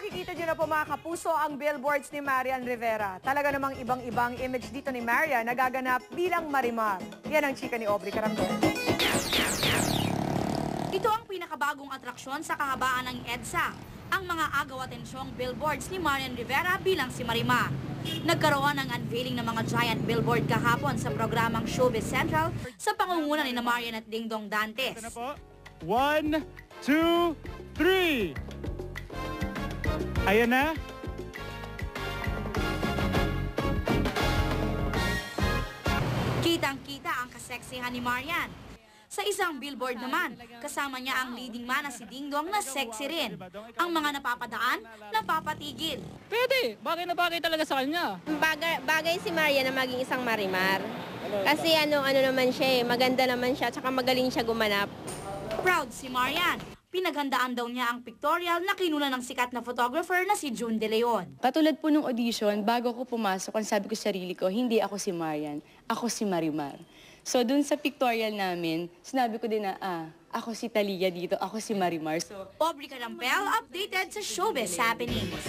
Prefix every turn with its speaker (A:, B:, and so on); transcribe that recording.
A: Nakikita niyo na po mga kapuso ang billboards ni Marian Rivera. Talaga namang ibang-ibang image dito ni Marian nagaganap bilang Marimar. Yan ang chika ni Aubrey Carambel.
B: Ito ang pinakabagong atraksyon sa kahabaan ng EDSA, ang mga agaw-atensyong billboards ni Marian Rivera bilang si Marimar. Nagkaroon ng unveiling ng mga giant billboard kahapon sa programang Showbiz Central sa pangunguna ni Marian at Dingdong Dantes.
C: 1, 2, 3. Ayan na.
B: Kitang-kita ang kaseksihan ni Marian. Sa isang billboard naman, kasama niya ang leading man na si Dingdong na sexy rin. Ang mga napapadaan, napapatigil.
D: Pwede, bagay na bagay talaga sa kanya.
E: Bagay si Marian na maging isang Marimar. Kasi ano naman siya maganda naman siya, tsaka magaling siya gumanap.
B: Proud si Marian. Pinaghandaan daw niya ang pictorial na kinuna ng sikat na photographer na si June De Leon.
F: Katulad po nung audition, bago ako pumasok, ang sabi ko sa sarili ko, hindi ako si Marian, ako si Marimar. So dun sa pictorial namin, sinabi ko din na, ako si Talia dito, ako si Marimar. So,
B: Aubrey Carambel updated sa Showbiz Happenings.